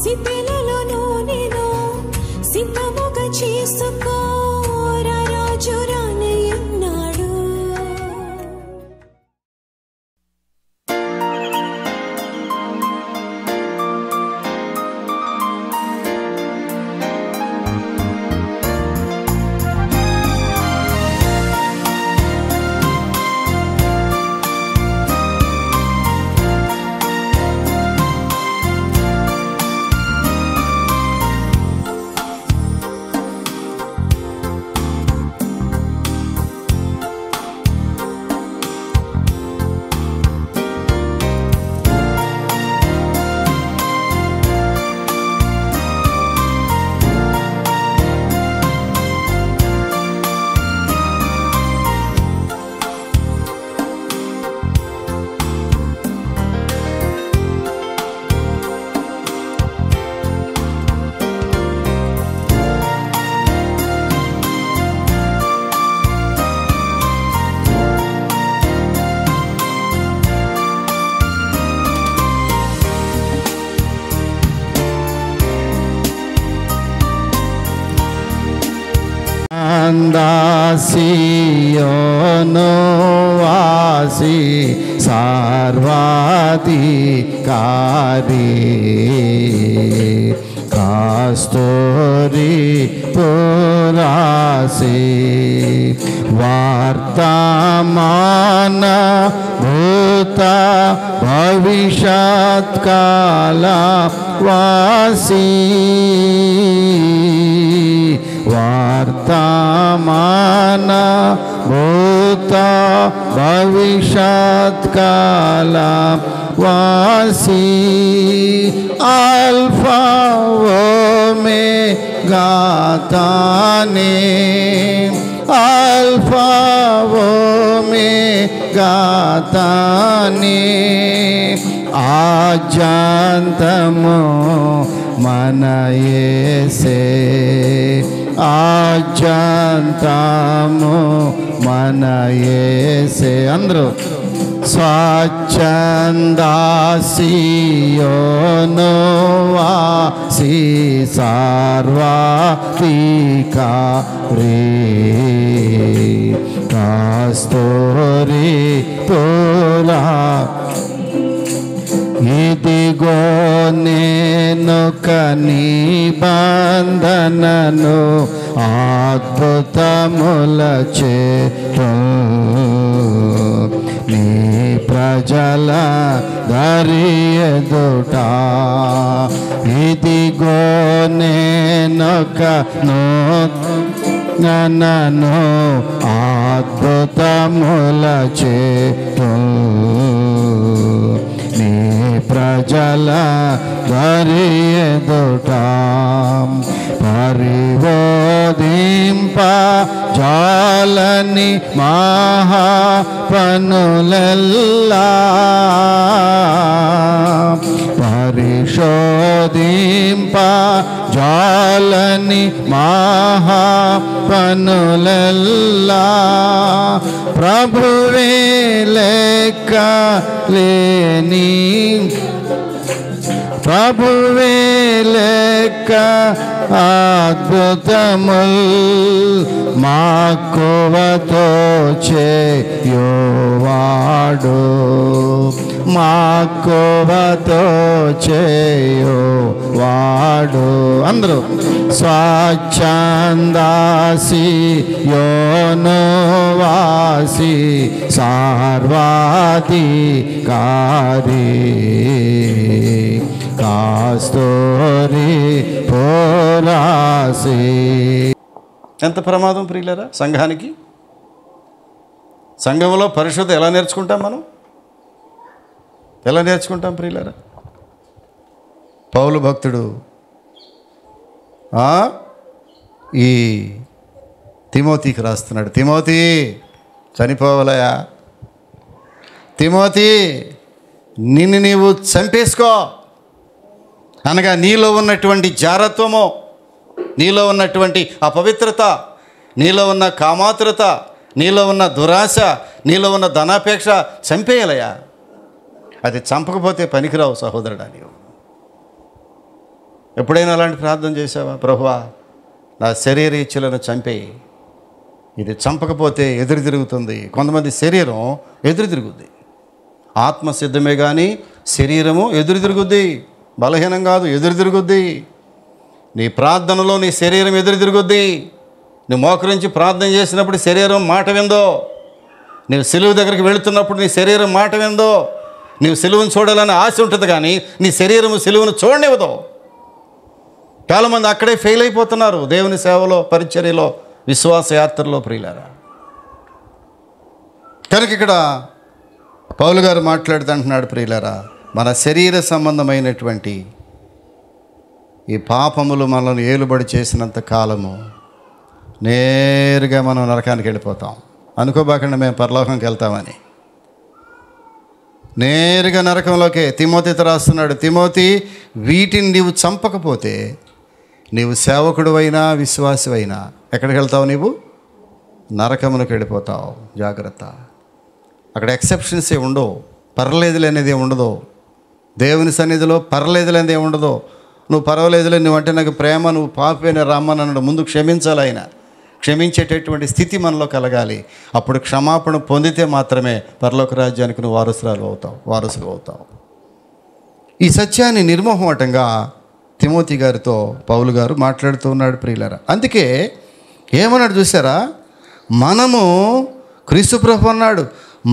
సిపెలలో నేను సిద్ధముగా చేసుకో రాజు రానయ్యన్నాడు. సియోను వాసి సర్వాధికారి కస్తూరి పురాసి వర్తమాన భూత భవిష్యత్ కాల వాసి వర్తమాన భూత భవిష్యత్ కాల వాసి ఆల్ఫా ఓమెగా తానే ఆల్ఫా ఓమెగా తానే ఆద్యంతము మన యేసే ఆద్యంతము మన యేసే అందరూ స్వచ్ఛందాసియోను వాసి సర్వాధికారి కస్తూరి పురా ఇదిగో నేను నిబంధనను అద్భుతముల చేతు నీ ప్రజల దరియదుట ఇదిగో నన్ను అద్భుతముల చేతు నీ ప్రజల దరియదుట పరివోధింప జాలని మహాపనులెల్లా పరిశోధింప జాలని మహాపనులెల్లా ప్రభువే లెక్క లేని ప్రభువే లెక్క అద్భుతముల్ మాకువతో చేయువాడు మాకువతో చేయువాడు అందరూ స్వచ్ఛందాసియోను వాసి సర్వాధికారి కస్తూరి పురాసి. ఎంత ప్రమాదం ప్రియులారా సంఘానికి. సంఘంలో పరిశుద్ధ ఎలా నేర్చుకుంటాం మనం? ఎలా నేర్చుకుంటాం ప్రియులారా? పౌలు భక్తుడు ఈ తిమోతికి రాస్తున్నాడు. తిమోతి చనిపోవలయా, తిమోతి నిన్ను నీవు చంపేసుకో అనగా నీలో ఉన్నటువంటి జారత్వము, నీలో ఉన్నటువంటి అపవిత్రత, నీలో ఉన్న కామాతురత, నీలో ఉన్న దురాశ, నీలో ఉన్న ధనాపేక్ష చంపేయాలయా. అది చంపకపోతే పనికిరావు సహోదరుడా. నీవు ఎప్పుడైనా అలాంటి ప్రార్థన చేసావా? ప్రభువా, నా శరీర ఇచ్ఛలను చంపేయి, ఇది చంపకపోతే ఎదురు తిరుగుతుంది. కొంతమంది శరీరం ఎదురు తిరుగుద్ది, ఆత్మ సిద్ధమే కానీ శరీరము ఎదురు తిరుగుద్ది. బలహీనం కాదు, ఎదురు తిరుగుద్ది. నీ ప్రార్థనలో నీ శరీరం ఎదురు తిరుగుద్ది. నువ్వు మోకరించి ప్రార్థన చేసినప్పుడు శరీరం మాట విందో, నీవు సిలువ దగ్గరికి వెళుతున్నప్పుడు నీ శరీరం మాట విందో, నీవు సిలువను చూడాలని ఆశ ఉంటుంది కానీ నీ శరీరము సిలువను చూడనివ్వదు. చాలామంది అక్కడే ఫెయిల్ అయిపోతున్నారు దేవుని సేవలో, పరిచర్యలో, విశ్వాస యాత్రలో. ప్రియులారా, కనుక ఇక్కడ పౌలు గారు మాట్లాడుతూ అంటున్నాడు, ప్రియులారా, మన శరీర సంబంధమైనటువంటి ఈ పాపములు మనల్ని ఏలుబడి చేసినంత కాలము నేరుగా మనం నరకానికి వెళ్ళిపోతాం. అనుకోబాకండి మేము పరలోకంకి వెళ్తామని. నేరుగా నరకంలోకే. తిమోతితో రాస్తున్నాడు, తిమోతి, వీటిని నీవు చంపకపోతే నీవు సేవకుడు అయినా విశ్వాసమైనా ఎక్కడికి వెళ్తావు? నీవు నరకమునికి వెళ్ళిపోతావు. జాగ్రత్త. అక్కడ ఎక్సెప్షన్స్ ఏ ఉండవు, పర్లేదులే అనేది ఉండదు. దేవుని సన్నిధిలో పర్లేదులే అనేది ఉండదు. నువ్వు పర్వాలేదులే, నువ్వంటే నాకు ప్రేమ, నువ్వు పాపైన రామ్మని అన్నాడు. ముందు క్షమించాలి. ఆయన క్షమించేటటువంటి స్థితి మనలో కలగాలి. అప్పుడు క్షమాపణ పొందితే మాత్రమే పరలోక రాజ్యానికి నువ్వు వారసులు అవుతావు. ఈ సత్యాన్ని నిర్మోహమాటంగా తిమోతి గారితో పౌలు గారు మాట్లాడుతూ ఉన్నాడు. ప్రియులారా, అందుకే ఏమన్నాడు చూసారా? మనము క్రీస్తు ప్రభు అన్నాడు,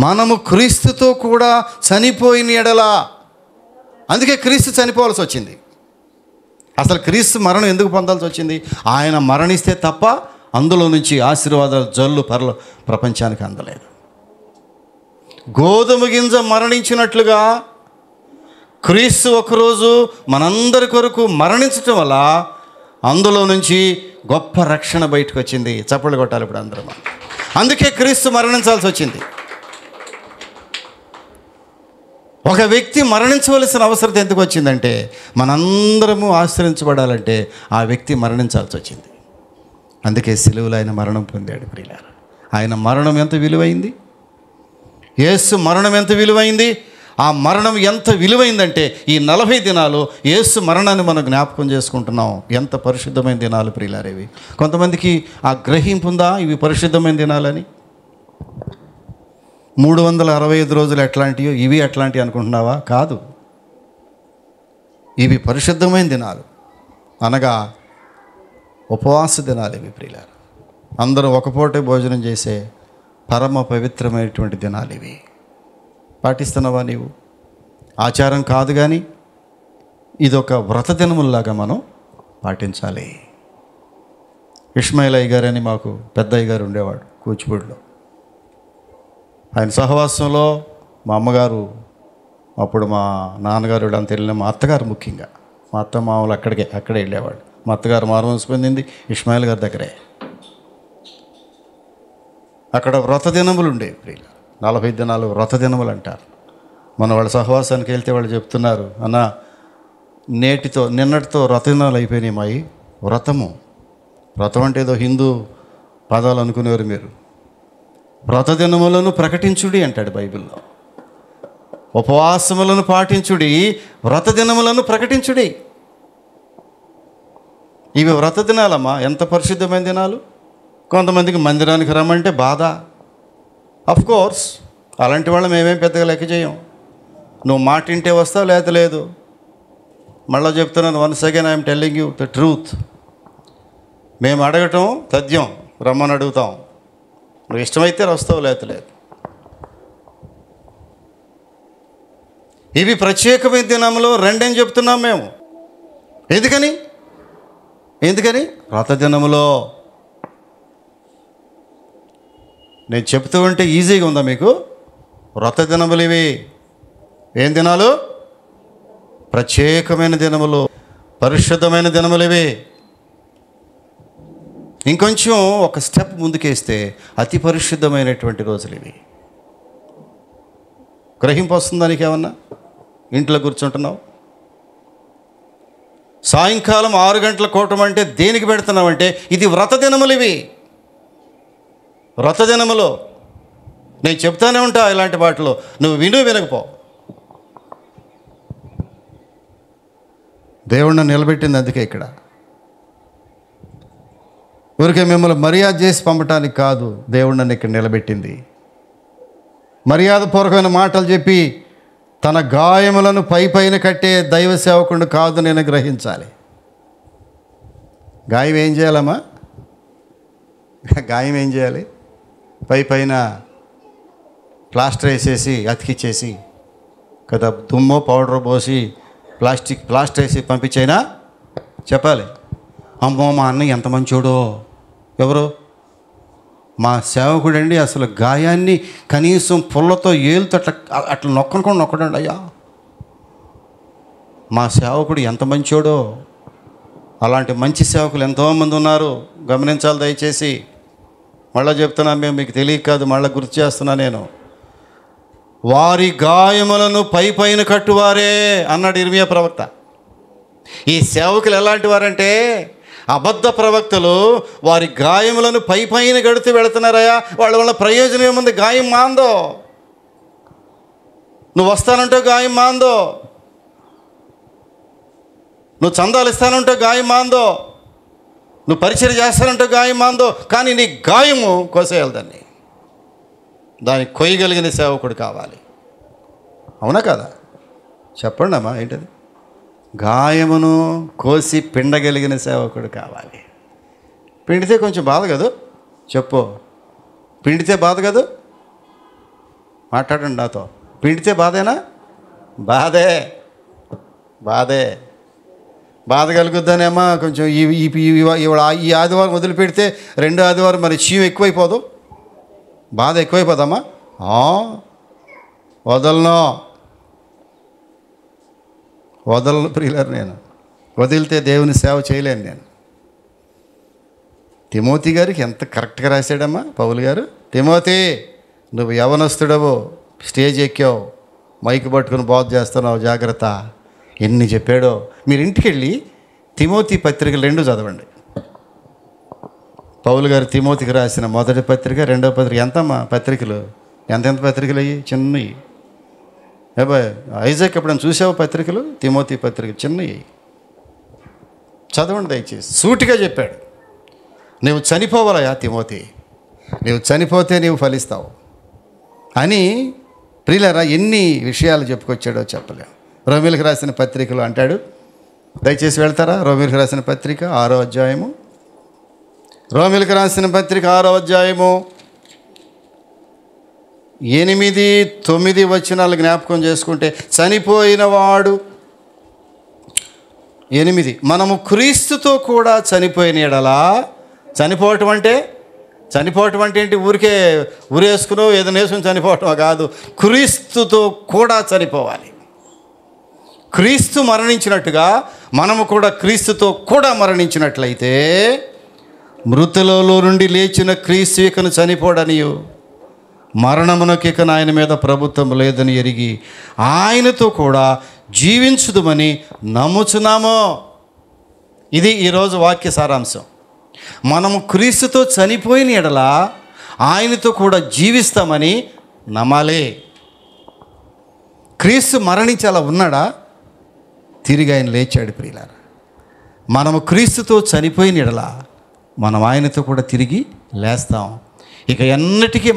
మనము క్రీస్తుతో కూడా చనిపోయిన ఎడలా. అందుకే క్రీస్తు చనిపోవాల్సి వచ్చింది. అసలు క్రీస్తు మరణం ఎందుకు పొందాల్సి వచ్చింది? ఆయన మరణిస్తే తప్ప అందులో నుంచి ఆశీర్వాదాలు జల్లు ప్రపంచానికి అందలేదు. గోధుమ గింజ మరణించినట్లుగా క్రీస్తు ఒకరోజు మనందరి కొరకు మరణించటం వల్ల అందులో నుంచి గొప్ప రక్షణ బయటకు వచ్చింది. చప్పట్లు కొట్టాలి ఇప్పుడు అందరం. అందుకే క్రీస్తు మరణించాల్సి వచ్చింది. ఒక వ్యక్తి మరణించవలసిన అవసరం ఎందుకు వచ్చిందంటే, మనందరము ఆశ్రయించబడాలంటే ఆ వ్యక్తి మరణించాల్సి వచ్చింది. అందుకే సిలువలో ఆయన మరణం పొందాడు. ప్రియులారా, ఆయన మరణం ఎంత విలువైంది? యేసు మరణం ఎంత విలువైంది? ఆ మరణం ఎంత విలువైందంటే ఈ 40 దినాలు యేసు మరణాన్ని మనం జ్ఞాపకం చేసుకుంటున్నాం. ఎంత పరిశుద్ధమైన దినాలు ప్రియులారా ఇవి. కొంతమందికి ఆ గ్రహింపు ఉందా ఇవి పరిశుద్ధమైన దినాలని? 365 రోజులు ఎట్లాంటివో ఇవి ఎట్లాంటివి అనుకుంటున్నావా? కాదు, ఇవి పరిశుద్ధమైన దినాలు, అనగా ఉపవాస దినాలు ఇవి ప్రియులారా. అందరూ ఒక పూటే భోజనం చేసే పరమ పవిత్రమైనటువంటి దినాలు ఇవి. పాటిస్తున్నావా నీవు? ఆచారం కాదు కానీ ఇదొక వ్రత దినముల్లాగా మనం పాటించాలి. ఇస్మాయిల్ అయ్య గారని మాకు పెద్ద అయ్య గారు ఉండేవాడు కూచిపూడిలో. ఆయన సహవాసంలో మా అమ్మగారు, అప్పుడు మా నాన్నగారు వీళ్ళంతా వెళ్ళిన, మా అత్తగారు ముఖ్యంగా, మా అత్త మామూలు అక్కడే వెళ్ళేవాడు. మా అత్తగారు మారుమనసు పొందింది ఇస్మాయిల్ గారి దగ్గరే. అక్కడ వ్రత దినములు ఉండేవి ప్రియులు. 40 దినాలు వ్రత దినములు అంటారు. మన వాళ్ళ సహవాసానికి వెళ్తే వాళ్ళు చెప్తున్నారు, అన్న నిన్నటితో వ్రత దినాలు అయిపోయినాయి మాయి. వ్రతం అంటే ఏదో హిందూ పదాలు అనుకునేవారు మీరు. వ్రత దినములను ప్రకటించుడి అంటాడు బైబిల్లో. ఉపవాసములను పాటించుడి, వ్రత దినములను ప్రకటించుడి. ఇవి వ్రత దినాలమ్మా. ఎంత పరిశుద్ధమైన దినాలు. కొంతమందికి మందిరానికి రమ్మంటే బాధ. కోర్స్ అలాంటి వాళ్ళం మేమేం పెద్దగా లెక్క చేయం. నువ్వు మాట వింటే వస్తావు, లేత లేదు. మళ్ళీ చెప్తున్నాను, once again I'm telling you the truth. మేము అడగటం తథ్యం, రమ్మని అడుగుతాం. నువ్వు ఇష్టమైతే వస్తావు, లేత లేదు. ఇవి ప్రత్యేకమైన దినంలో రెండని చెప్తున్నాం మేము. ఎందుకని వ్రత దినములో. నేను చెప్తూ ఉంటే ఈజీగా ఉందా మీకు? వ్రత దినములు ఇవి. ఏం దినాలు? ప్రత్యేకమైన దినములు, పరిశుద్ధమైన దినములు ఇవి. ఇంకొంచెం ఒక స్టెప్ ముందుకేస్తే అతి పరిశుద్ధమైనటువంటి రోజులు ఇవి. గ్రహింపు వస్తుందా నీకేమన్నా? ఇంట్లో కూర్చుంటున్నావు, సాయంకాలం 6 గంటల కూటం అంటే దేనికి పెడుతున్నావంటే ఇది వ్రత దినములు ఇవి. వ్రత దినములో నేను చెప్తానే ఉంటా ఇలాంటి వాటిలో, నువ్వు వినకపో. దేవుడు నన్ను నిలబెట్టింది అందుకే ఇక్కడ. ఊరికే మిమ్మల్ని మర్యాద చేసి పంపటానికి కాదు దేవుడు నన్ను ఇక్కడ నిలబెట్టింది. మర్యాదపూర్వకమైన మాటలు చెప్పి తన గాయములను పైన కట్టే దైవ సేవకుడు కాదు నేను గ్రహించాలి. గాయం ఏం చేయాలమ్మా? గాయం ఏం చేయాలి? పైన ప్లాస్టర్ వేసేసి అతికిచ్చేసి కదా, దుమ్మో పౌడర్ పోసి ప్లాస్టర్ వేసి పంపించైనా చెప్పాలి, అమ్మో మా అన్నయ్య ఎంత మంచోడో. ఎవరు? మా సేవకుడండి. అసలు గాయాన్ని కనీసం పుల్లతో ఏలుతో అట్లా నొక్కడండి అయ్యా, మా సేవకుడు ఎంత మంచోడో. అలాంటి మంచి సేవకులు ఎంతోమంది ఉన్నారు, గమనించాలి దయచేసి. మళ్ళీ చెప్తున్నా, మేము మీకు తెలియక కాదు, మళ్ళీ గుర్తు చేస్తున్నా నేను. వారి గాయములను పైన కట్టువారే అన్నాడు ఇర్మియా ప్రవక్త. ఈ సేవకులు ఎలాంటి వారంటే అబద్ధ ప్రవక్తలు. వారి గాయములను పైన కడుతూ వెళుతున్నారయ్యా. వాళ్ళ వల్ల ప్రయోజనం ఏముంది? గాయం మాందో. నువ్వు వస్తానంటే గాయం మాందో, నువ్వు చందాలు ఇస్తానంటే గాయం మాందో, నువ్వు పరిచయం చేస్తానంటే గాయం మాందో. కానీ నీ గాయము కోసేయాలి, దాన్ని కొయ్యగలిగిన సేవకుడు కావాలి. అవునా కదా? చెప్పండి అమ్మా, ఏంటది? గాయమును కోసి పిండగలిగిన సేవకుడు కావాలి. పిండితే కొంచెం బాధ కదా? చెప్పు, పిండితే బాధ కదా? మాట్లాడండి నాతో. పిండితే బాధేనా? బాధే బాధ కలుగుద్దనేమా కొంచెం. ఈ ఆదివారం వదిలిపెడితే రెండో ఆదివారం మరి చీమ ఎక్కువైపోదు, బాధ ఎక్కువైపోదమ్మా. వదలను ప్రియులారు. నేను వదిలితే దేవుని సేవ చేయలేను నేను. తిమోతి గారికి ఎంత కరెక్ట్గా రాశాడమ్మా పౌలు గారు. తిమోతి, నువ్వు యవనస్తుడవు, స్టేజ్ ఎక్కావు, మైక్ పట్టుకుని బోధ చేస్తున్నావు, జాగ్రత్త. ఎన్ని చెప్పాడో. మీరు ఇంటికి వెళ్ళి తిమోతి పత్రికలు 2 చదవండి. పౌలు గారు తిమోతికి రాసిన మొదటి పత్రిక, రెండవ పత్రిక. ఎంతమ్మా పత్రికలు? ఎంత పత్రికలు అయ్యి? చిన్నవి. ఏబాయ్ ఐజాక్ ఎప్పుడైనా చూసావు పత్రికలు? తిమోతి పత్రిక చిన్నవి, చదవండి దయచేసి. సూటిగా చెప్పాడు, నువ్వు చనిపోవాలయా తిమోతి, నువ్వు చనిపోతే నీవు ఫలిస్తావు అని. ప్రియులారా, ఎన్ని విషయాలు చెప్పుకొచ్చాడో చెప్పలేం. రోమీయులకు రాసిన పత్రికలు అంటాడు. దయచేసి వెళ్తారా? రోమీయులకు రాసిన పత్రిక 6వ అధ్యాయము. రోమీయులకు రాసిన పత్రిక 6వ అధ్యాయము 8, 9 వచనాలు జ్ఞాపకం చేసుకుంటే, చనిపోయిన వాడు 8, మనము క్రీస్తుతో కూడా చనిపోయిన ఎడలా. చనిపోవటం అంటే ఏంటి? ఊరికే ఊరేసుకునో ఏదైనా వేసుకుని చనిపోవటం కాదు. క్రీస్తుతో కూడా చనిపోవాలి. క్రీస్తు మరణించినట్టుగా మనము కూడా క్రీస్తుతో కూడా మరణించినట్లయితే, మృతులలో నుండి లేచిన క్రీస్తు ఇకను చనిపోడనియు, మరణమునకిక ఆయన మీద ప్రభుత్వం లేదని ఎరిగి ఆయనతో కూడా జీవించుదుమని నమ్ముచున్నాము. ఇది ఈరోజు వాక్య సారాంశం. మనము క్రీస్తుతో చనిపోయిన ఎడల ఆయనతో కూడా జీవిస్తామని నమ్మాలి. క్రీస్తు మరణించి అలా ఉన్నాడా? తిరిగి ఆయన లేచాడు ప్రియులారా. మనము క్రీస్తుతో చనిపోయిన ఎడల మనం ఆయనతో కూడా తిరిగి లేస్తాం. ఇక ఎన్నటికీ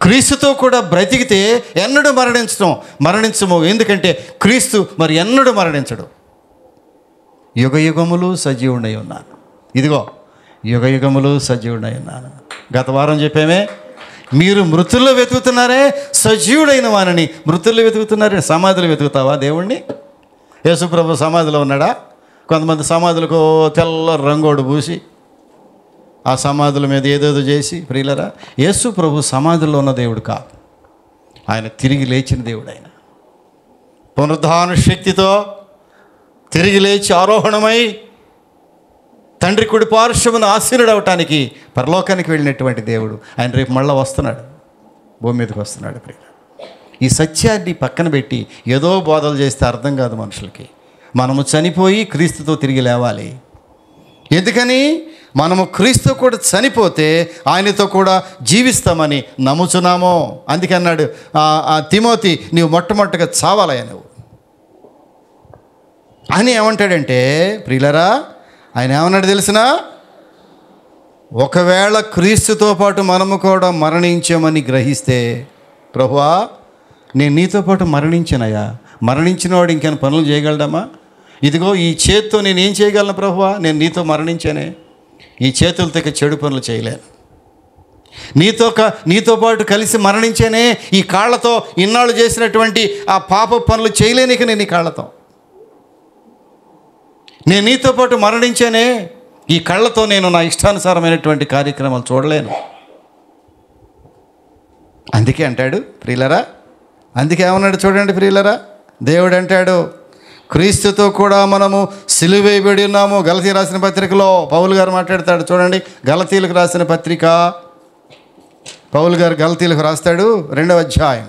క్రీస్తుతో కూడా బ్రతికితే ఎన్నడూ మరణించము. ఎందుకంటే క్రీస్తు మరి ఎన్నడూ మరణించడు. యుగయుగములు సజీవుడై ఉన్నాను. ఇదిగో యుగయుగములు సజీవుడై ఉన్నాను. గత వారం చెప్పామే, మీరు మృతుల్లో వెతుకుతున్నారే, సజీవుడైన వారిని మృతుల్లో వెతుకుతున్నారే. సమాధులు వెతుకుతావా దేవుణ్ణి? యేసుప్రభు సమాధిలో ఉన్నాడా? కొంతమంది సమాధులకు తెల్ల రంగోడు పూసి ఆ సమాధుల మీద ఏదేదో చేసి. ప్రియులరా, యేసు ప్రభు సమాధిలో ఉన్న దేవుడు కాదు, ఆయన తిరిగి లేచిన దేవుడు. ఆయన పునరుద్ధాన శక్తితో తిరిగి లేచి ఆరోహణమై తండ్రి కుడి పార్శ్వమున ఆసీనుడు అవటానికి పరలోకానికి వెళ్ళినటువంటి దేవుడు. ఆయన రేపు మళ్ళీ వస్తున్నాడు, భూమి మీదకి వస్తున్నాడు. ప్రియుల, ఈ సత్యాన్ని పక్కన పెట్టి ఏదో బోధలు చేస్తే అర్థం కాదు మనుషులకి. మనము చనిపోయి క్రీస్తుతో తిరిగి లేవాలి. ఎందుకని? మనము క్రీస్తు కూడా చనిపోతే ఆయనతో కూడా జీవిస్తామని నమ్ముచున్నాము. అందుకే అన్నాడు తిమోతి, నీవు మొట్టమొదటిగా చావాలయ్యా. అని ఏమంటాడంటే ప్రియులరా, ఆయన ఏమన్నాడు తెలిసినా, ఒకవేళ క్రీస్తుతో పాటు మనము కూడా మరణించామని గ్రహిస్తే, ప్రభువా నేను నీతో పాటు మరణించానయ్యా, మరణించిన వాడు ఇంకేమైనా పనులు చేయగలడమ్మా? ఇదిగో ఈ చేతితో నేను ఏం చేయగలను ప్రభువా, నేను నీతో మరణించానే, ఈ చేతులతో ఇక చెడు పనులు చేయలేను. నీతో పాటు కలిసి మరణించానే, ఈ కాళ్ళతో ఇన్నాళ్ళు చేసినటువంటి ఆ పాప పనులు చేయలేనిక నేను ఈ కాళ్ళతో. నేను నీతో పాటు మరణించానే, ఈ కళ్ళతో నేను నా ఇష్టానుసారమైనటువంటి కార్యక్రమాలు చూడలేను. అందుకే అంటాడు ప్రియులరా, అందుకే ఏమన్నాడు చూడండి ప్రియులరా, దేవుడు అంటాడు క్రీస్తుతో కూడా మనము సిలువేయబడి ఉన్నాము. గలతీ రాసిన పత్రికలో పౌలు గారు మాట్లాడతాడు చూడండి. గలతీలకు రాసిన పత్రిక, పౌలు గారు గలతీలకు రాస్తాడు 2వ అధ్యాయం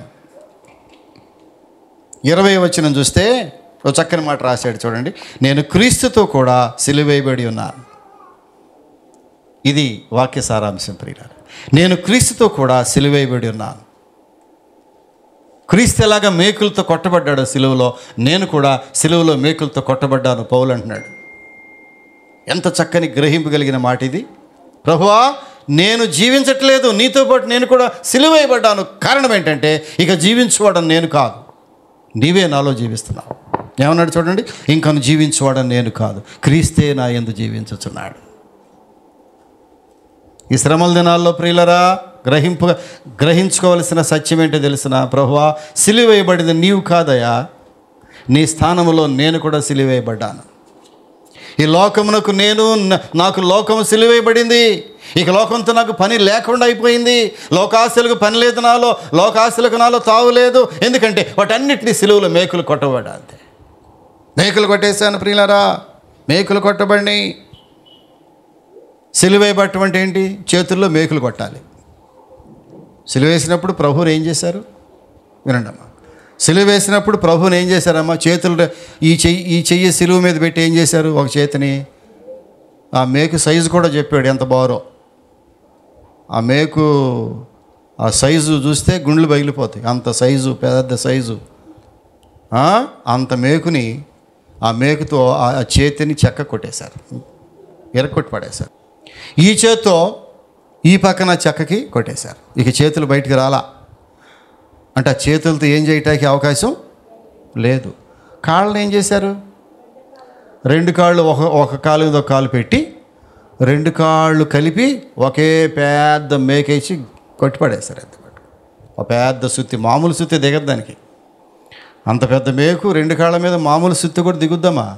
20వ వచనం చూస్తే ఒక చక్కని మాట రాశాడు చూడండి. నేను క్రీస్తుతో కూడా సిలువేయబడి ఉన్నాను. ఇది వాక్య సారాంశం ప్రియులారా. నేను క్రీస్తుతో కూడా సిలువేయబడి ఉన్నాను. క్రీస్తు ఎలాగా మేకులతో కొట్టబడ్డాడు సిలువలో, నేను కూడా సిలువలో మేకులతో కొట్టబడ్డాను పౌలు అంటున్నాడు. ఎంత చక్కని గ్రహింపు కలిగిన మాట ఇది. ప్రభువా నేను జీవించట్లేదు, నీతో పాటు నేను కూడా సిలువేయబడ్డాను. కారణం ఏంటంటే ఇక జీవించువాడని నేను కాదు, నీవే నాలో జీవిస్తున్నావు. ఏమన్నాడు చూడండి, ఇంకను జీవించువాడని నేను కాదు, క్రీస్తే నా యందు జీవించుచున్నాడు. ఈ శ్రమల దినాల్లో ప్రియులరా గ్రహించుకోవలసిన సత్యం ఏంటో తెలిసిన, ప్రభువా సిలువేయబడింది నీవు కాదయా, నీ స్థానంలో నేను కూడా సిలువేయబడ్డాను. ఈ లోకమునకు నాకు లోకము సిలువేయబడింది. ఇక లోకంతో నాకు పని లేకుండా అయిపోయింది. లోకాశలకు పని లేదు నాలో, లోకాశలకు నాలో తావు లేదు. ఎందుకంటే వాటన్నిటినీ సిలువలో మేకులు కొట్టబడ్డా. అంతే, మేకులు కొట్టేశాను ప్రియులరా, మేకులు కొట్టబడి. సిలువేయబట్టం అంటే ఏంటి? చేతుల్లో మేకులు కొట్టాలి. సిలువేసినప్పుడు ప్రభువుని ఏం చేశారు వినండి అమ్మా. సిలువేసినప్పుడు ప్రభువుని ఏం చేశారమ్మా? చేతులు ఈ చెయ్యి సిలువ మీద పెట్టి ఏం చేశారు? ఒక చేతిని, ఆ మేకు సైజు కూడా చెప్పాడు ఎంత బారో. ఆ మేకు ఆ సైజు చూస్తే గుండెలు పగిలిపోతాయి, అంత సైజు, పెద్ద సైజు. అంత మేకుని, ఆ మేకుతో ఆ చేతిని చెక్క కొట్టేశారు, ఎరగొట్టి పడేశారు. ఈ చేత్తో ఈ పక్కన చెక్కకి కొట్టేశారు. ఇక చేతులు బయటికి రాలా. అంటే ఆ చేతులతో ఏం చేయటానికి అవకాశం లేదు. కాళ్ళని ఏం చేశారు? 2 కాళ్ళు ఒక కాలు మీద ఒక కాలు పెట్టి 2 కాళ్ళు కలిపి ఒకే పెద్ద మేకేసి కొట్టిపడేశారు. ఎంతపాటు ఒక పెద్ద సుత్తి, మామూలు సుత్తి దిగదు దానికి. అంత పెద్ద మేకు 2 కాళ్ళ మీద మామూలు సుత్తి కూడా దిగుద్దామా?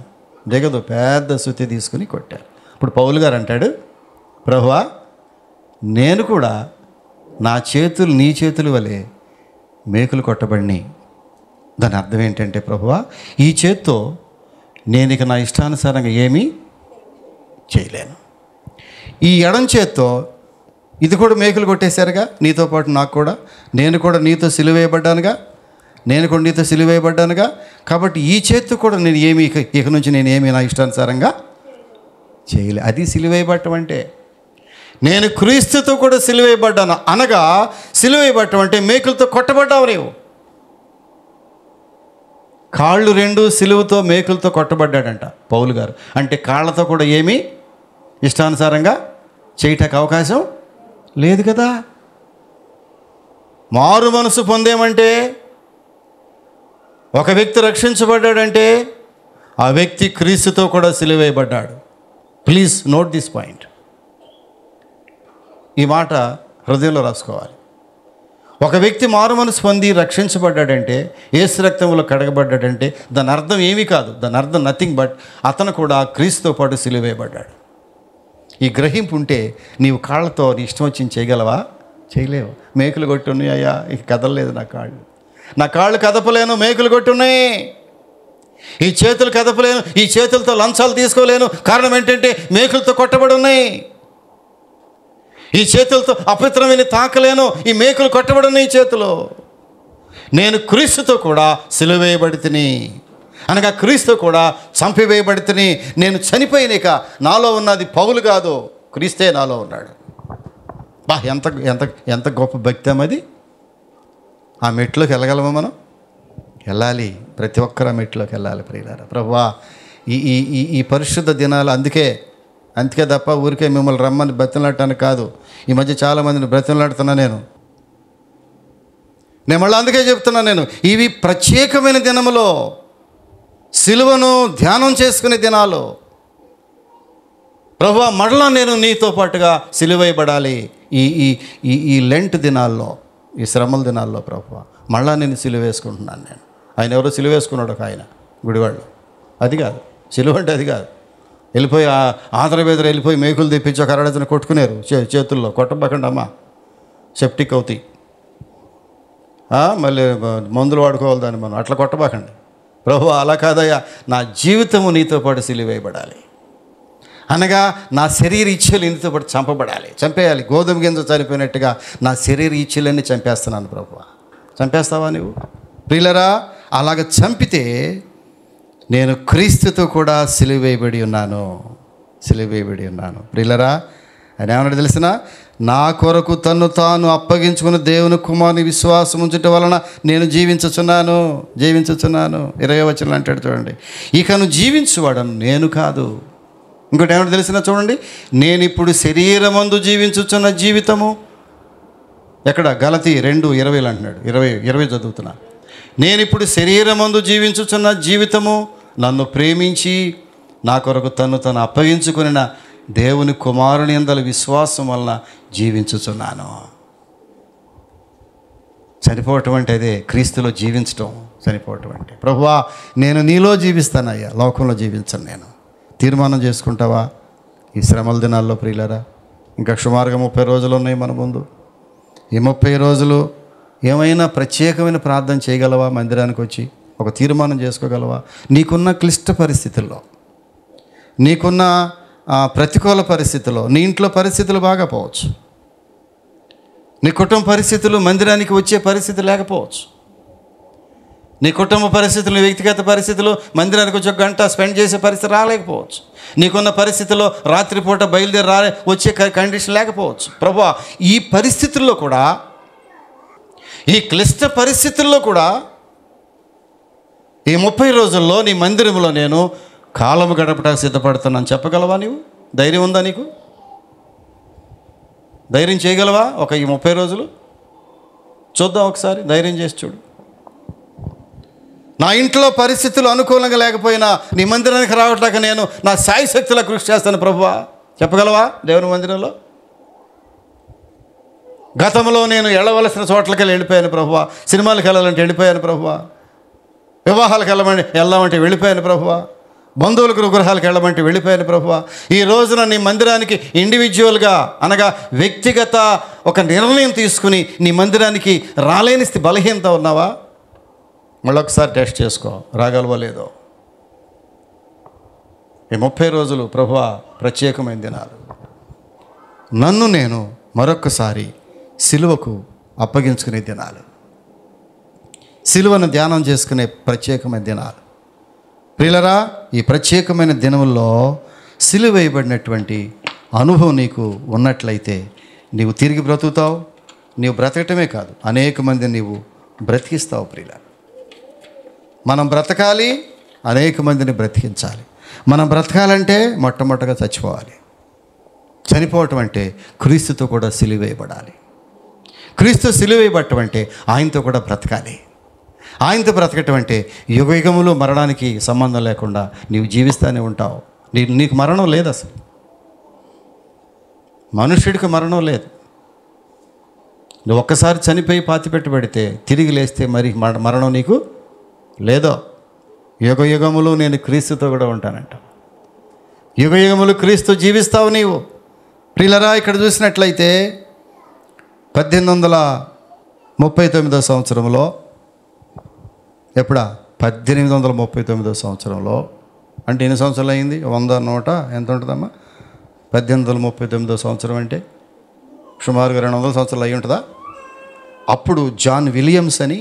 దిగదు. పెద్ద సుత్తి తీసుకుని కొట్టారు. ఇప్పుడు పౌలు గారు అంటాడు, ప్రభువా నేను కూడా నా చేతులు నీ చేతుల వలె మేకులు కొట్టబడిని. దాని అర్థం ఏంటంటే, ప్రభువా ఈ చేత్తో నేను ఇక నా ఇష్టానుసారంగా ఏమీ చేయలేను. ఈ ఎడం చేత్తో ఇది కూడా మేకులు కొట్టేశారుగా, నీతో పాటు నాకు కూడా, నేను కూడా నీతో సిలువేయబడ్డానుగా, కాబట్టి ఈ చేత్తో కూడా నేను ఏమి ఇక నుంచి నేను ఏమీ నా ఇష్టానుసారంగా చేయలే. అది సిలువేయబట్టం అంటే. నేను క్రీస్తుతో కూడా సిలువేయబడ్డాను అనగా, సిలువేయబట్టం అంటే మేకులతో కొట్టబడ్డావు నీవు. కాళ్ళు 2 సిలువతో మేకులతో కొట్టబడ్డాడంట పౌలు గారు. అంటే కాళ్ళతో కూడా ఏమీ ఇష్టానుసారంగా చేయటానికి అవకాశం లేదు కదా. మారు మనసు పొందేమంటే, ఒక వ్యక్తి రక్షించబడ్డాడంటే ఆ వ్యక్తి క్రీస్తుతో కూడా సిలువేయబడ్డాడు. Please note this point. ఈ మాట హృదయంలో రాసుకోవాలి. ఒక వ్యక్తి మారు మనసు పొంది రక్షించబడ్డాడంటే, యేసు రక్తంలో కడగబడ్డాడంటే దాని అర్థం ఏమీ కాదు. దాని అర్థం నథింగ్ బట్ అతను కూడా క్రీస్తుతో పాటు సిలువేయబడ్డాడు. ఈ గ్రహింపు ఉంటే నీవు కాళ్ళతో నీ ఇష్టం వచ్చింది చేయగలవా? చేయలేవు. మేకులు కొట్టున్నాయ్యా, ఇక కదలలేదు నా కాళ్ళు కదపలేను, మేకులు కొట్టున్నాయి. ఈ చేతులు కదపలేను, ఈ చేతులతో లంచాలు తీసుకోలేను. కారణం ఏంటంటే మేకులతో కొట్టబడి ఉన్నాయి. ఈ చేతులతో అపవిత్రమైన తాకలేను, ఈ మేకులు కొట్టబడి ఉన్నాయి చేతులు. నేను క్రీస్తుతో కూడా సిలువేయబడితిని అనగా క్రీస్తు కూడా చంపివేయబడితిని. నేను చనిపోయినాక నాలో ఉన్నది పౌలు కాదు, క్రీస్తే నాలో ఉన్నాడు. బా ఎంత ఎంత ఎంత గొప్ప భక్తి అమ్మది. ఆ మెట్లోకి వెళ్ళగలమా మనం? వెళ్ళాలి. ప్రతి ఒక్కరు ఆ మెట్లోకి వెళ్ళాలి ప్రియులారా. ప్రభువా ఈ ఈ ఈ ఈ పరిశుద్ధ దినాలు అందుకే తప్ప ఊరికే మిమ్మల్ని రమ్మని బ్రతిమలాడటానికి కాదు. ఈ మధ్య చాలామందిని బ్రతిమలాడుతున్నా నేను మళ్ళీ అందుకే చెప్తున్నా, నేను ఇవి ప్రత్యేకమైన దినములో సిలువను ధ్యానం చేసుకునే దినాలు. ప్రభువా, మరలా నేను నీతో పాటుగా సిలువేయబడాలి. ఈ ఈ ఈ ఈ లెంట్ దినాల్లో, ఈ శ్రమల దినాల్లో ప్రభువా మళ్ళా నేను సిలువ వేసుకుంటున్నాను. నేను ఆయన ఎవరో సిలువ వేసుకున్నాడు ఒక ఆయన గుడివాళ్ళు. అది కాదు సిలువ అంటే, అది కాదు. వెళ్ళిపోయి ఆంధ్రబేదర వెళ్ళిపోయి మేకులు తెప్పించి ఒక అరడజన కొట్టుకునేరు చేతుల్లో. కొట్టబకండి అమ్మా, సెప్టిక్ అవుతాయి, మళ్ళీ మందులు వాడుకోవాలి దాన్ని మనం. అట్లా కొట్టబాకండి. ప్రభు అలా కాదయ్యా, నా జీవితము నీతో పాటు సిలువేయబడాలి అనగా నా శరీర ఇచ్ఛలు నీతో పాటు చంపేయాలి. గోధుమ గింజ చనిపోయినట్టుగా నా శరీర ఇచ్ఛలన్నీ చంపేస్తున్నాను ప్రభు. చంపేస్తావా నువ్వు? ప్రియులరా, అలాగ చంపితే నేను క్రీస్తుతో కూడా సిలువేయబడి ఉన్నాను. ప్రియులరా, ఆయన ఏమన్నాడు తెలిసిన? నా కొరకు తన్ను తాను అప్పగించుకుని దేవుని కుమారుని విశ్వాసం ఉంచటం వలన నేను జీవించుచున్నాను. 20వ వచనం అంటాడు చూడండి, ఇకను జీవించువాడను నేను కాదు. ఇంకోటి ఏమన్నా తెలిసిన చూడండి, నేను ఇప్పుడు శరీరమందు జీవించుచున్న జీవితము ఎక్కడ? గలతీ 2:20 అంటున్నాడు. 20 చదువుతున్నా. నేను ఇప్పుడు శరీరమందు జీవించుచున్న జీవితము నన్ను ప్రేమించి నా కొరకు తను అప్పగించుకున్న దేవుని కుమారుని యందలి విశ్వాసం వలన జీవించుచున్నాను. చనిపోవటం అంటే అదే, క్రీస్తులో జీవించటం. చనిపోవటం అంటే, ప్రభువా నేను నీలో జీవిస్తానయ్యా, లోకంలో జీవించను. నేను తీర్మానం చేసుకుంటావా ఈ శ్రమల దినాల్లో? ప్రియులరా, ఇంకా సుమారుగా 30 రోజులు ఉన్నాయి మన ముందు. ఈ 30 రోజులు ఏమైనా ప్రత్యేకమైన ప్రార్థన చేయగలవా? మందిరానికి వచ్చి ఒక తీర్మానం చేసుకోగలవా? నీకున్న క్లిష్ట పరిస్థితుల్లో, నీకున్న ప్రతికూల పరిస్థితుల్లో, నీ ఇంట్లో పరిస్థితులు బాగా పోవచ్చు, నీ కుటుంబ పరిస్థితులు మందిరానికి వచ్చే పరిస్థితి లేకపోవచ్చు, నీ కుటుంబ పరిస్థితులు, వ్యక్తిగత పరిస్థితులు మందిరానికి వచ్చి 1 గంట స్పెండ్ చేసే పరిస్థితి రాలేకపోవచ్చు, నీకున్న పరిస్థితుల్లో రాత్రిపూట బయలుదేరి వచ్చే కండిషన్ లేకపోవచ్చు. ప్రభువా, ఈ పరిస్థితుల్లో కూడా, ఈ క్లిష్ట పరిస్థితుల్లో కూడా ఈ 30 రోజుల్లో నీ మందిరంలో నేను కాలము గడపడానికి సిద్ధపడుతున్నాను చెప్పగలవా? నీవు ధైర్యం ఉందా? నీకు ధైర్యం చేయగలవా? ఈ 30 రోజులు చూద్దాం, ఒకసారి ధైర్యం చేసి చూడు. నా ఇంట్లో పరిస్థితులు అనుకూలంగా లేకపోయినా నీ మందిరానికి రావట్లేక నేను నా శాయశక్తిలో కృషి చేస్తాను ప్రభువా చెప్పగలవా? దేవుని మందిరంలో గతంలో నేను వెళ్ళవలసిన చోట్లకి వెళ్ళిపోయాను ప్రభువా, సినిమాలకు వెళ్ళాలంటే వెళ్ళిపోయాను ప్రభువా, వివాహాలకు వెళ్దామంటే వెళ్ళిపోయాను ప్రభువా, బంధువులకు గృహాలకు వెళ్ళమంటే వెళ్ళిపోయాను ప్రభువా. ఈ రోజున నీ మందిరానికి ఇండివిజువల్గా అనగా వ్యక్తిగత ఒక నిర్ణయం తీసుకుని నీ మందిరానికి రాలేని బలహీనత ఉన్నావా? మళ్ళొకసారి టెస్ట్ చేసుకో, రాగలవో లేదో. ఈ 30 రోజులు ప్రభువా ప్రత్యేకమైన దినాలు. నన్ను నేను మరొక్కసారి సిలువకు అప్పగించుకునే దినాలు, సిలువను ధ్యానం చేసుకునే ప్రత్యేకమైన దినాలు. ప్రియులరా, ఈ ప్రత్యేకమైన దినముల్లో సిలువ వేయబడినటువంటి అనుభవం నీకు ఉన్నట్లయితే నీవు తిరిగి బ్రతుకుతావు. నీవు బ్రతకటమే కాదు, అనేక మంది నీవు బ్రతికిస్తావు. ప్రియుల, మనం బ్రతకాలి, అనేక మందిని బ్రతికించాలి. మనం బ్రతకాలంటే మొట్టమొదటిగా చచ్చిపోవాలి. చనిపోవటం అంటే క్రీస్తుతో కూడా సిలువేయబడాలి. క్రీస్తు సిలువేయబడటం అంటే ఆయనతో కూడా బ్రతకాలి. ఆయనతో బ్రతకటం అంటే యుగయుగములు మరణానికి సంబంధం లేకుండా నీవు జీవిస్తూనే ఉంటావు. నీకు మరణం లేదు, అసలు మనుష్యుడికి మరణం లేదు. నువ్వు ఒక్కసారి చనిపోయి పాతిపెట్టబడితే తిరిగి లేస్తే మరి మరణం నీకు లేదో. యుగయుగములు నేను క్రీస్తుతో కూడా ఉంటానంట. యుగయుగములు క్రీస్తు జీవిస్తావు నీవు. ప్రియులరా, ఇక్కడ చూసినట్లయితే 1839 సంవత్సరంలో, ఎప్పుడా 1839 సంవత్సరంలో అంటే ఎన్ని సంవత్సరాలు అయింది? 100 నోట ఎంత ఉంటుందమ్మా? 1839 సంవత్సరం అంటే సుమారుగా 200 సంవత్సరాలు అయి ఉంటుందా? అప్పుడు జాన్ విలియమ్స్ అని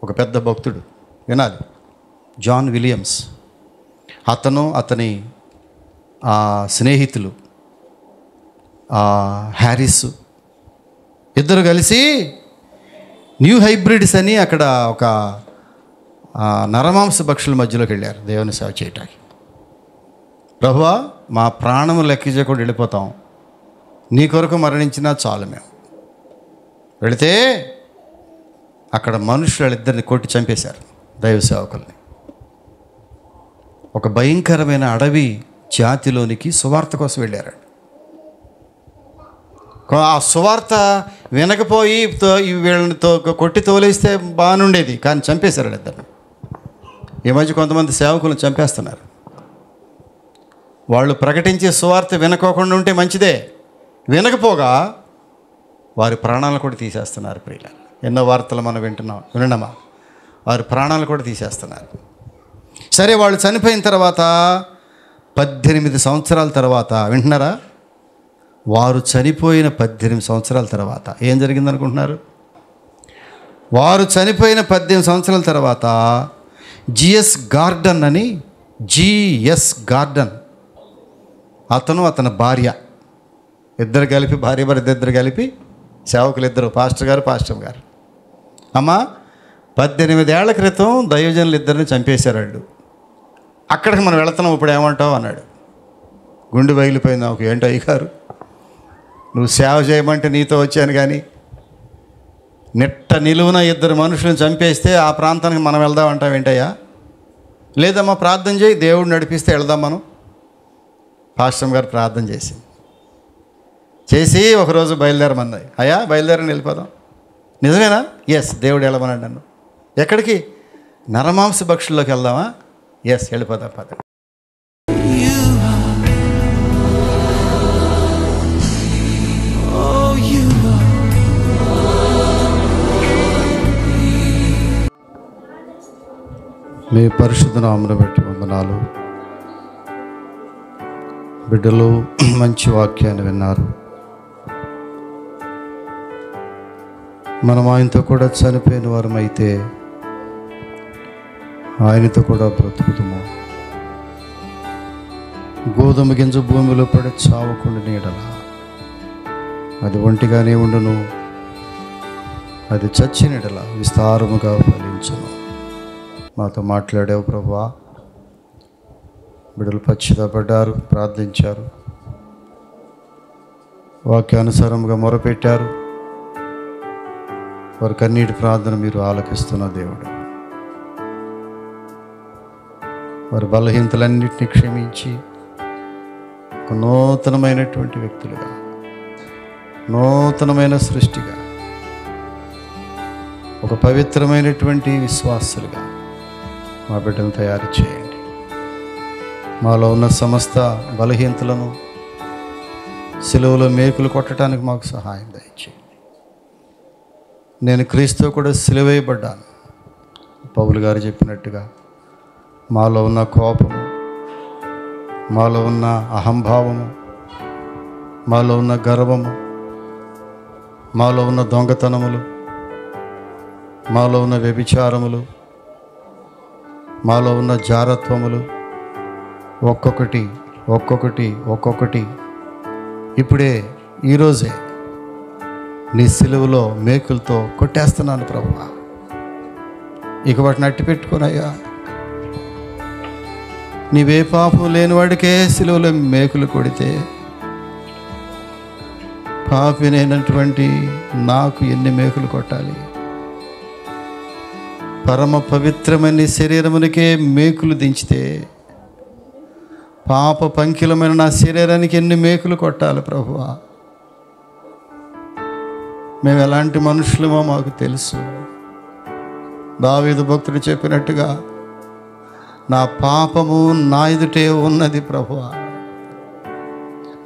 ఒక పెద్ద భక్తుడు, వినాలి, జాన్ విలియమ్స్, అతని స్నేహితులు హ్యారిస్ ఇద్దరు కలిసి న్యూ హైబ్రిడ్స్ అని అక్కడ నరమాంస భక్షుల మధ్యలోకి వెళ్ళారు దేవుని సేవ చేయటానికి. ప్రభువా, మా ప్రాణము లెక్క చేయకుండా వెళ్ళిపోతాం, నీ కొరకు మరణించినా చాలు. మేము వెళితే అక్కడ మనుషులు వాళ్ళిద్దరిని కొట్టి చంపేశారు, దైవ సేవకుల్ని. ఒక భయంకరమైన అడవి జాతిలోనికి సువార్త కోసం వెళ్ళారు. ఆ సువార్త వినకపోయి వీళ్ళని కొట్టి తోలేస్తే బాగుండేది, కానీ చంపేశారు వాళ్ళిద్దరిని. ఈ మధ్య కొంతమంది సేవకులను చంపేస్తున్నారు. వాళ్ళు ప్రకటించే సువార్త వినకోకుండా ఉంటే మంచిదే, వినకపోగా వారి ప్రాణాలను కూడా తీసేస్తున్నారు. ప్రియుల, ఎన్నో వార్తలు మనం వినడమా? వారి ప్రాణాలు కూడా తీసేస్తున్నారు. సరే, వాళ్ళు చనిపోయిన తర్వాత 18 సంవత్సరాల తర్వాత, వింటున్నారా? వారు చనిపోయిన 18 సంవత్సరాల తర్వాత ఏం జరిగిందనుకుంటున్నారు? వారు చనిపోయిన 18 సంవత్సరాల తర్వాత జిఎస్ గార్డన్ అతను అతని భార్య ఇద్దరు కలిపి, భార్య భర్త ఇద్దరు కలిపి, సేవకులు ఇద్దరు, పాస్టర్ గారు. అమ్మ, 18 ఏళ్ల క్రితం దైవజనులు ఇద్దరిని చంపేశారు వాళ్ళు. అక్కడికి మనం వెళుతున్నాం, ఇప్పుడు ఏమంటావు అన్నాడు. గుండె బయలిపోయింది నాకు. ఏంటో అయ్యగారు, నువ్వు సేవ చేయమంటే నీతో వచ్చాను, కానీ నిట్ట నిలువున 2 మనుషులను చంపేస్తే ఆ ప్రాంతానికి మనం వెళ్దామంటావు ఏంటయ్యా? లేదమ్మా, ప్రార్థన చేయి, దేవుడు నడిపిస్తే వెళ్దాం మనం. పాస్టర్ గారు ప్రార్థన చేసి ఒకరోజు బయలుదేరమన్నది. అయ్యా, బయలుదేరని వెళ్ళిపోదాం. నిజమేనా? ఎస్, దేవుడు వెళ్ళమన్నాడు నన్ను. ఎక్కడికి? నరమాంస భక్షుల్లోకి వెళ్దామా? ఎస్, వెళ్ళిపోదాం పద. మీ పరిశుద్ధ నామమును బట్టి వందనాలు. బిడ్డలు మంచి వాక్యాన్ని విన్నారు. మనం ఆయనతో కూడా చనిపోయిన వారమైతే ఆయనతో కూడా బ్రతుకుతాము. గోధుమ గింజ భూమిలో పడి చావకుండా నీడల అది ఒంటిగానే ఉండును, అది చచ్చి నీడల విస్తారముగా ఫలించును. మాతో మాట్లాడావు ప్రభువా. బిడ్డలు పశ్చాత్తాపడ్డారు, ప్రార్థించారు, వాక్యానుసారంగా మొరపెట్టారు. వారి కన్నీటి ప్రార్థన మీరు ఆలకిస్తున్న దేవుడు. వారి బలహీనతలన్నింటినీ క్షమించి ఒక నూతనమైనటువంటి వ్యక్తులుగా, నూతనమైన సృష్టిగా, ఒక పవిత్రమైనటువంటి విశ్వాసులుగా మా బిడ్డను తయారు చేయండి. మాలో ఉన్న సమస్త బలహీనతలను సిలువలో మేకులు కొట్టడానికి మాకు సహాయం దయచేయండి. నేను క్రీస్తు కూడా సిలువేయబడ్డాను. పౌలు గారు చెప్పినట్టుగా మాలో ఉన్న కోపము, మాలో ఉన్న అహంభావము, మాలో ఉన్న గర్వము, మాలో ఉన్న దొంగతనములు, మాలో ఉన్న వ్యభిచారములు, మాలో ఉన్న జారత్వములు ఒక్కొక్కటి ఇప్పుడే ఈరోజే నీ సిలువలో మేకులతో కొట్టేస్తున్నాను ప్రభువా. ఇక వాటిని అట్టి పెట్టుకోనయ్యా. నీవే పాపం లేనివాడికే సిలువలో మేకులు కొడితే పాపినైనటువంటి నాకు ఎన్ని మేకులు కొట్టాలి? పరమ పవిత్రమైన శరీరమునికే మేకులు దించితే పాప పంకిలమైన నా శరీరానికి ఎన్ని మేకులు కొట్టాలి ప్రభువా? మేము ఎలాంటి మనుషులమో మాకు తెలుసు. దావీదు భక్తుడు చెప్పినట్టుగా నా పాపము నా ఎదుటే ఉన్నది ప్రభువా.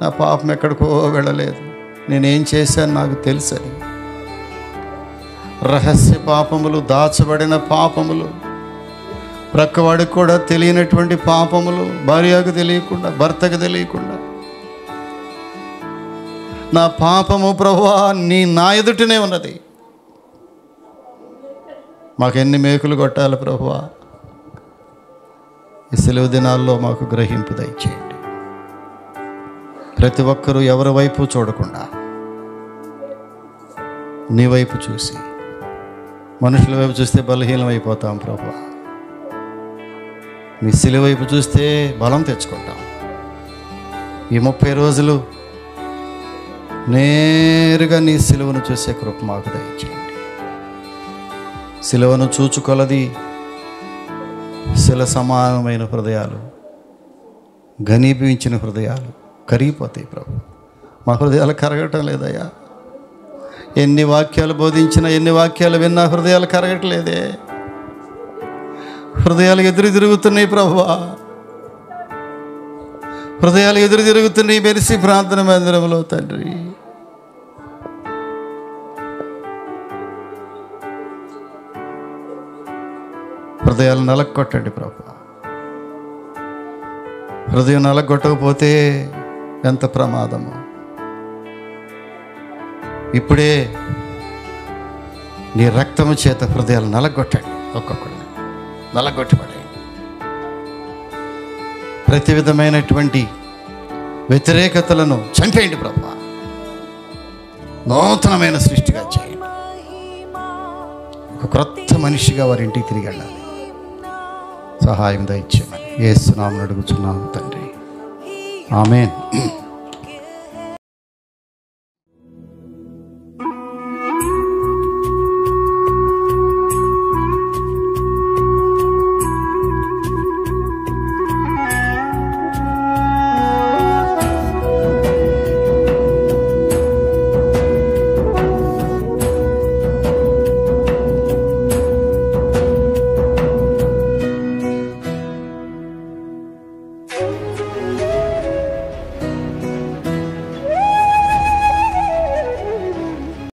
నా పాపం ఎక్కడికో వెళ్ళలేదు, నేనేం చేశాను నాకు తెలుసని. రహస్య పాపములు, దాచబడిన పాపములు, ప్రక్కవాడికి కూడా తెలియనటువంటి పాపములు, భార్యకు తెలియకుండా, భర్తకు తెలియకుండా నా పాపము ప్రభువా నా ఎదుటనే ఉన్నది. మాకెన్ని మేకులు కొట్టాలి ప్రభువా? ఈ సెలవు దినాల్లో మాకు గ్రహింపు దయచేయండి. ప్రతి ఒక్కరూ ఎవరి వైపు చూడకుండా నీ వైపు చూసి, మనుషుల వైపు చూస్తే బలహీనం అయిపోతాం ప్రభువా. నీ సిలువ వైపు చూస్తే బలం తెచ్చుకుంటాం. ఈ 30 రోజులు నేరుగా నీ సిలువను చూసే కృప మాకు దయచేయండి. సిలువను చూచుకొలది శిల సమానమైన హృదయాలు, ఘనీభవించిన హృదయాలు కరిగిపోతాయి ప్రభు. మా హృదయాలు కరగటం లేదయ్యా. ఎన్ని వాక్యాలు బోధించినా, ఎన్ని వాక్యాలు విన్నా హృదయాలు కరగట్లేదే. హృదయాలు ఎదురు తిరుగుతున్నాయి ప్రభువా. హృదయాలు ఎదురు తిరుగుతున్నాయి మెరిసి ప్రార్థన మందిరంలో తండ్రి. హృదయాలు నలగొట్టండి ప్రభువా. హృదయం నలగొట్టకపోతే ఎంత ప్రమాదము. ఇప్పుడే నీ రక్తము చేత హృదయాలు నలగొట్టండి. ఒక్కొక్కడు నలగొట్టబడండి. ప్రతి విధమైనటువంటి వ్యతిరేకతలను చంపేయండి ప్రభువా. నూతనమైన సృష్టిగా చేయండి. ఒక క్రొత్త మనిషిగా వారి ఇంటికి తిరిగి వెళ్ళాలి. సహాయం దయచేయమని యేసు నామమున అడుగుచున్నాము తండ్రి. ఆమేన్.